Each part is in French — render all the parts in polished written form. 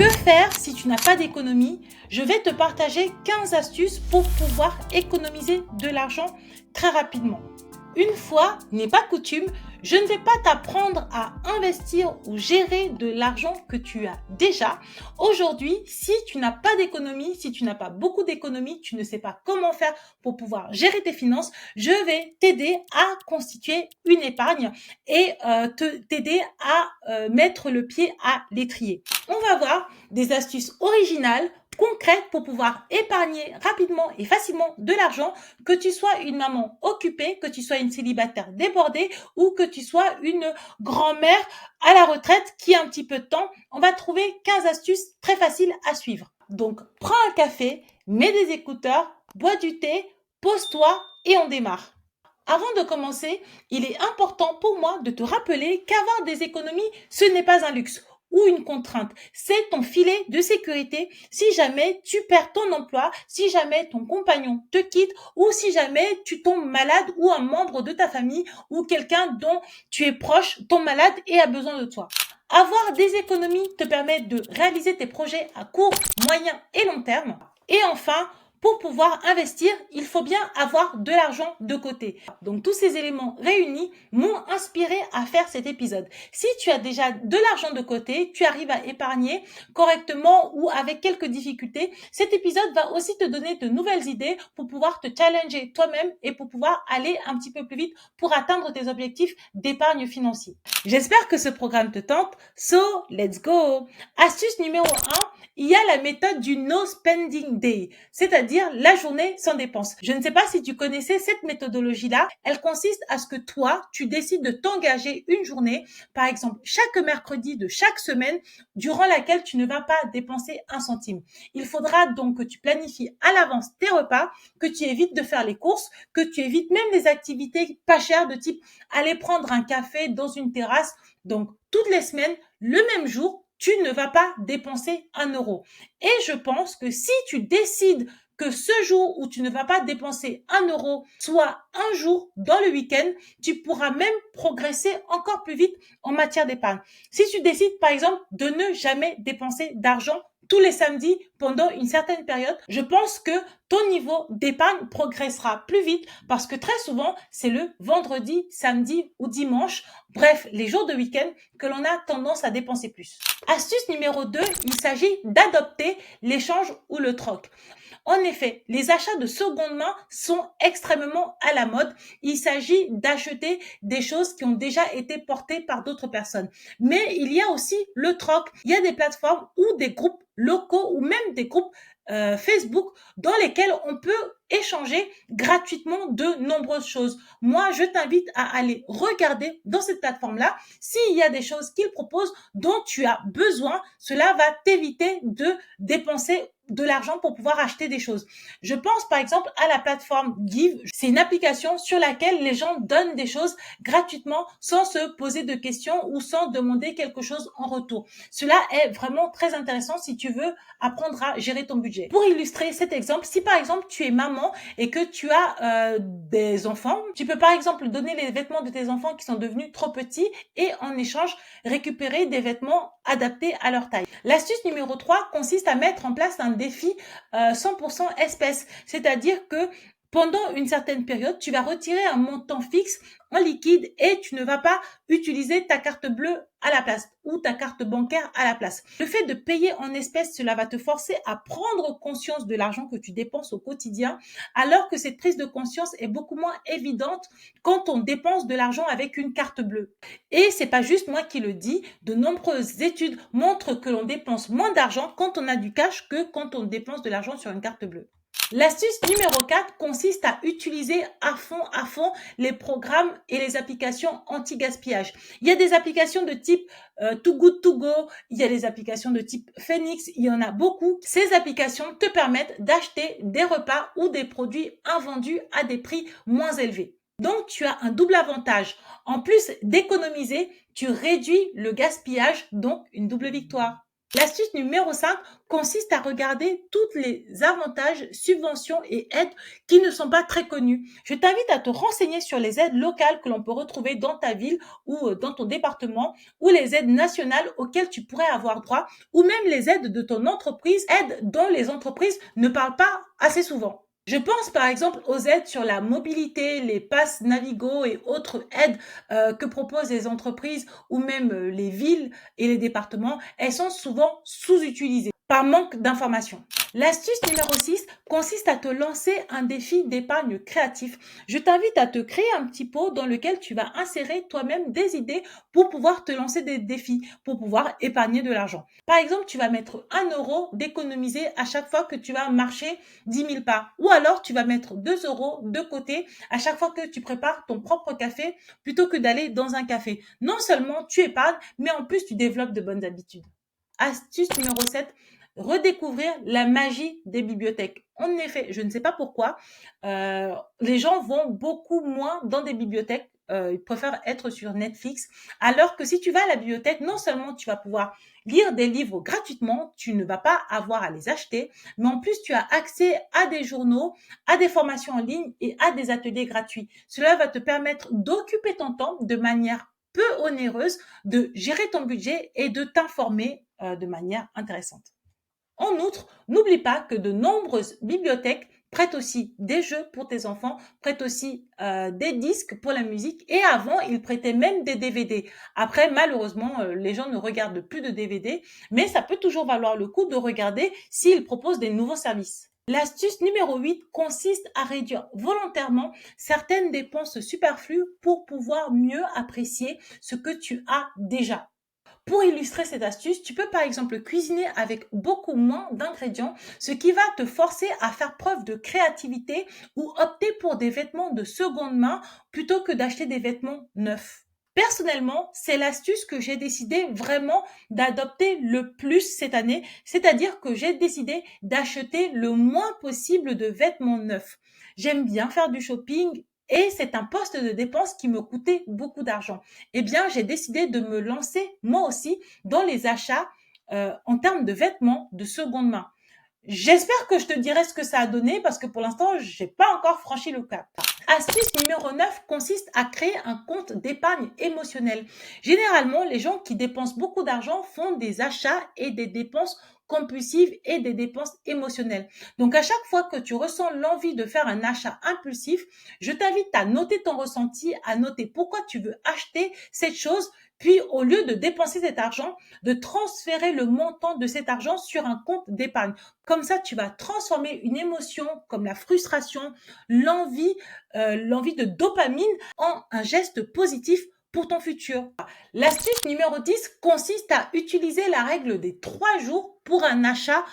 Que faire si tu n'as pas d'économie? Je vais te partager 15 astuces pour pouvoir économiser de l'argent très rapidement. Une fois n'est pas coutume, je ne vais pas t'apprendre à investir ou gérer de l'argent que tu as déjà. Aujourd'hui, si tu n'as pas d'économie, si tu n'as pas beaucoup d'économie, tu ne sais pas comment faire pour pouvoir gérer tes finances, je vais t'aider à constituer une épargne et t'aider à mettre le pied à l'étrier. On va voir des astuces originales, concrètes pour pouvoir épargner rapidement et facilement de l'argent, que tu sois une maman occupée, que tu sois une célibataire débordée ou que tu sois une grand-mère à la retraite qui a un petit peu de temps. On va trouver 15 astuces très faciles à suivre. Donc, prends un café, mets des écouteurs, bois du thé, pose-toi et on démarre. Avant de commencer, il est important pour moi de te rappeler qu'avoir des économies, ce n'est pas un luxe ou une contrainte. C'est ton filet de sécurité si jamais tu perds ton emploi, si jamais ton compagnon te quitte ou si jamais tu tombes malade ou un membre de ta famille ou quelqu'un dont tu es proche tombe malade et a besoin de toi. Avoir des économies te permet de réaliser tes projets à court, moyen et long terme. Et enfin, pour pouvoir investir, il faut bien avoir de l'argent de côté. Donc tous ces éléments réunis m'ont inspiré à faire cet épisode. Si tu as déjà de l'argent de côté, tu arrives à épargner correctement ou avec quelques difficultés, cet épisode va aussi te donner de nouvelles idées pour pouvoir te challenger toi-même et pour pouvoir aller un petit peu plus vite pour atteindre tes objectifs d'épargne financière. J'espère que ce programme te tente. So, let's go! Astuce numéro 1, il y a la méthode du no spending day, c'est-à-dire la journée sans dépense. Je ne sais pas si tu connaissais cette méthodologie-là. Elle consiste à ce que toi, tu décides de t'engager une journée, par exemple chaque mercredi de chaque semaine, durant laquelle tu ne vas pas dépenser un centime. Il faudra donc que tu planifies à l'avance tes repas, que tu évites de faire les courses, que tu évites même les activités pas chères de type aller prendre un café dans une terrasse. Donc, toutes les semaines, le même jour, tu ne vas pas dépenser 1 euro. Et je pense que si tu décides que ce jour où tu ne vas pas dépenser 1 euro soit un jour dans le week-end, tu pourras même progresser encore plus vite en matière d'épargne. Si tu décides par exemple de ne jamais dépenser d'argent tous les samedis pendant une certaine période, je pense que ton niveau d'épargne progressera plus vite parce que très souvent, c'est le vendredi, samedi ou dimanche, bref, les jours de week-end que l'on a tendance à dépenser plus. Astuce numéro 2, il s'agit d'adopter l'échange ou le troc. En effet, les achats de seconde main sont extrêmement à la mode. Il s'agit d'acheter des choses qui ont déjà été portées par d'autres personnes. Mais il y a aussi le troc. Il y a des plateformes ou des groupes locaux ou même des groupes Facebook dans lesquels on peut échanger gratuitement de nombreuses choses. Moi, je t'invite à aller regarder dans cette plateforme-là s'il y a des choses qu'ils proposent dont tu as besoin. Cela va t'éviter de dépenser de l'argent pour pouvoir acheter des choses. Je pense par exemple à la plateforme Give. C'est une application sur laquelle les gens donnent des choses gratuitement sans se poser de questions ou sans demander quelque chose en retour. Cela est vraiment très intéressant si tu veux apprendre à gérer ton budget. Pour illustrer cet exemple, si par exemple tu es maman et que tu as des enfants, tu peux par exemple donner les vêtements de tes enfants qui sont devenus trop petits et en échange récupérer des vêtements adaptés à leur taille. L'astuce numéro 3 consiste à mettre en place un défi 100% espèces, c'est-à-dire que pendant une certaine période, tu vas retirer un montant fixe en liquide et tu ne vas pas utiliser ta carte bleue à la place ou ta carte bancaire à la place. Le fait de payer en espèces, cela va te forcer à prendre conscience de l'argent que tu dépenses au quotidien, alors que cette prise de conscience est beaucoup moins évidente quand on dépense de l'argent avec une carte bleue. Et c'est pas juste moi qui le dis, de nombreuses études montrent que l'on dépense moins d'argent quand on a du cash que quand on dépense de l'argent sur une carte bleue. L'astuce numéro 4 consiste à utiliser à fond les programmes et les applications anti-gaspillage. Il y a des applications de type Too Good To Go, il y a des applications de type Phoenix, il y en a beaucoup. Ces applications te permettent d'acheter des repas ou des produits invendus à des prix moins élevés. Donc, tu as un double avantage. En plus d'économiser, tu réduis le gaspillage, donc une double victoire. L'astuce numéro 5 consiste à regarder tous les avantages, subventions et aides qui ne sont pas très connus. Je t'invite à te renseigner sur les aides locales que l'on peut retrouver dans ta ville ou dans ton département, ou les aides nationales auxquelles tu pourrais avoir droit, ou même les aides de ton entreprise, aides dont les entreprises ne parlent pas assez souvent. Je pense par exemple aux aides sur la mobilité, les passes Navigo et autres aides que proposent les entreprises ou même les villes et les départements. Elles sont souvent sous-utilisées par manque d'informations. L'astuce numéro 6 consiste à te lancer un défi d'épargne créatif. Je t'invite à te créer un petit pot dans lequel tu vas insérer toi-même des idées pour pouvoir te lancer des défis, pour pouvoir épargner de l'argent. Par exemple, tu vas mettre 1 € d'économiser à chaque fois que tu vas marcher 10 000 pas. Ou alors, tu vas mettre 2 € de côté à chaque fois que tu prépares ton propre café plutôt que d'aller dans un café. Non seulement tu épargnes, mais en plus tu développes de bonnes habitudes. Astuce numéro 7, redécouvrir la magie des bibliothèques. En effet, je ne sais pas pourquoi, les gens vont beaucoup moins dans des bibliothèques, ils préfèrent être sur Netflix, alors que si tu vas à la bibliothèque, non seulement tu vas pouvoir lire des livres gratuitement, tu ne vas pas avoir à les acheter, mais en plus tu as accès à des journaux, à des formations en ligne et à des ateliers gratuits. Cela va te permettre d'occuper ton temps de manière peu onéreuse, de gérer ton budget et de t'informer de manière intéressante. En outre, n'oublie pas que de nombreuses bibliothèques prêtent aussi des jeux pour tes enfants, prêtent aussi des disques pour la musique et avant, ils prêtaient même des DVD. Après, malheureusement, les gens ne regardent plus de DVD, mais ça peut toujours valoir le coup de regarder s'ils proposent des nouveaux services. L'astuce numéro 8 consiste à réduire volontairement certaines dépenses superflues pour pouvoir mieux apprécier ce que tu as déjà. Pour illustrer cette astuce, tu peux par exemple cuisiner avec beaucoup moins d'ingrédients, ce qui va te forcer à faire preuve de créativité ou opter pour des vêtements de seconde main plutôt que d'acheter des vêtements neufs. Personnellement, c'est l'astuce que j'ai décidé vraiment d'adopter le plus cette année, c'est-à-dire que j'ai décidé d'acheter le moins possible de vêtements neufs. J'aime bien faire du shopping et c'est un poste de dépense qui me coûtait beaucoup d'argent. Eh bien, j'ai décidé de me lancer moi aussi dans les achats en termes de vêtements de seconde main. J'espère que je te dirai ce que ça a donné parce que pour l'instant, j'ai pas encore franchi le cap. Astuce numéro 9 consiste à créer un compte d'épargne émotionnelle. Généralement, les gens qui dépensent beaucoup d'argent font des achats et des dépenses compulsives et des dépenses émotionnelles. Donc, à chaque fois que tu ressens l'envie de faire un achat impulsif, je t'invite à noter ton ressenti, à noter pourquoi tu veux acheter cette chose, puis au lieu de dépenser cet argent, de transférer le montant de cet argent sur un compte d'épargne. Comme ça, tu vas transformer une émotion comme la frustration, l'envie, l'envie de dopamine en un geste positif pour ton futur. L'astuce numéro 10 consiste à utiliser la règle des 3 jours pour un achat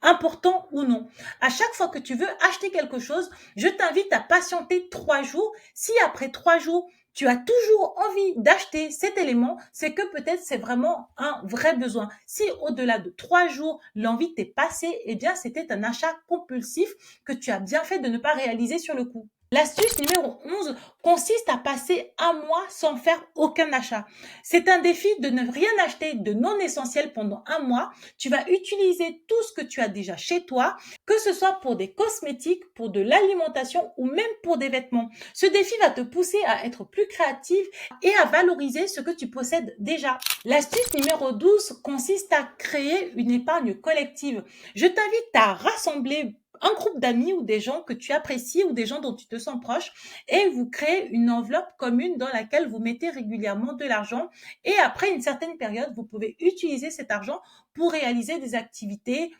important ou non. À chaque fois que tu veux acheter quelque chose, je t'invite à patienter 3 jours. Si après 3 jours, tu as toujours envie d'acheter cet élément, c'est que peut-être c'est vraiment un vrai besoin. Si au-delà de 3 jours, l'envie t'est passée, eh bien c'était un achat compulsif que tu as bien fait de ne pas réaliser sur le coup. L'astuce numéro 11 consiste à passer un mois sans faire aucun achat. C'est un défi de ne rien acheter de non essentiel pendant un mois. Tu vas utiliser tout ce que tu as déjà chez toi, que ce soit pour des cosmétiques, pour de l'alimentation ou même pour des vêtements. Ce défi va te pousser à être plus créative et à valoriser ce que tu possèdes déjà. L'astuce numéro 12 consiste à créer une épargne collective. Je t'invite à rassembler un groupe d'amis ou des gens que tu apprécies ou des gens dont tu te sens proche et vous créez une enveloppe commune dans laquelle vous mettez régulièrement de l'argent et après une certaine période, vous pouvez utiliser cet argent pour réaliser des activités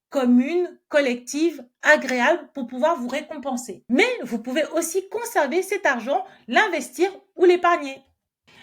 communes, collectives, agréables pour pouvoir vous récompenser. Mais vous pouvez aussi conserver cet argent, l'investir ou l'épargner.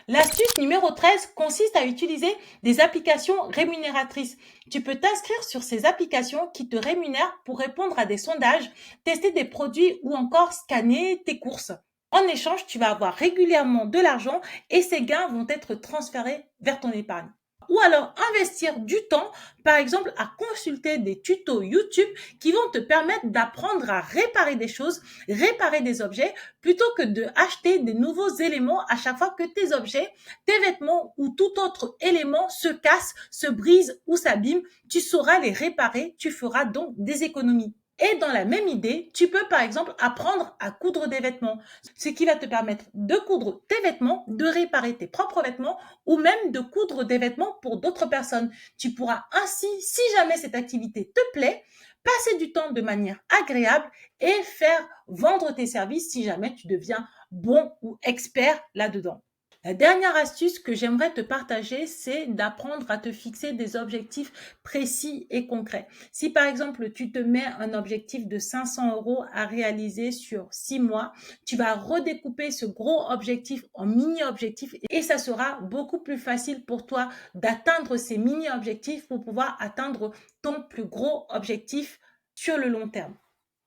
L'astuce numéro 13 consiste à utiliser des applications rémunératrices. Tu peux t'inscrire sur ces applications qui te rémunèrent pour répondre à des sondages, tester des produits ou encore scanner tes courses. En échange, tu vas avoir régulièrement de l'argent et ces gains vont être transférés vers ton épargne. ou alors investir du temps, par exemple, à consulter des tutos YouTube qui vont te permettre d'apprendre à réparer des choses, réparer des objets, plutôt que de acheter des nouveaux éléments à chaque fois que tes objets, tes vêtements ou tout autre élément se casse, se brise ou s'abîme. Tu sauras les réparer, tu feras donc des économies. Et dans la même idée, tu peux par exemple apprendre à coudre des vêtements, ce qui va te permettre de coudre tes vêtements, de réparer tes propres vêtements ou même de coudre des vêtements pour d'autres personnes. Tu pourras ainsi, si jamais cette activité te plaît, passer du temps de manière agréable et faire vendre tes services si jamais tu deviens bon ou expert là-dedans. La dernière astuce que j'aimerais te partager, c'est d'apprendre à te fixer des objectifs précis et concrets. Si par exemple, tu te mets un objectif de 500 € à réaliser sur 6 mois, tu vas redécouper ce gros objectif en mini-objectifs et ça sera beaucoup plus facile pour toi d'atteindre ces mini-objectifs pour pouvoir atteindre ton plus gros objectif sur le long terme.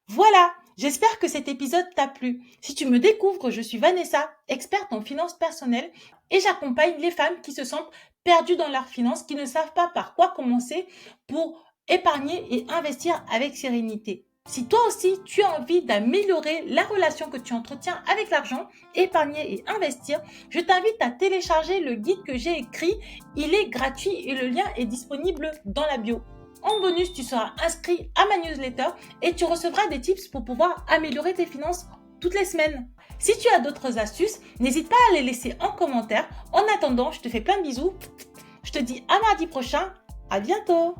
Voilà, j'espère que cet épisode t'a plu. Si tu me découvres, je suis Vanessa, experte en finances personnelles et j'accompagne les femmes qui se sentent perdues dans leurs finances, qui ne savent pas par quoi commencer pour épargner et investir avec sérénité. Si toi aussi, tu as envie d'améliorer la relation que tu entretiens avec l'argent, épargner et investir, je t'invite à télécharger le guide que j'ai écrit. Il est gratuit et le lien est disponible dans la bio. En bonus, tu seras inscrit à ma newsletter et tu recevras des tips pour pouvoir améliorer tes finances toutes les semaines. Si tu as d'autres astuces, n'hésite pas à les laisser en commentaire. En attendant, je te fais plein de bisous. Je te dis à mardi prochain. À bientôt.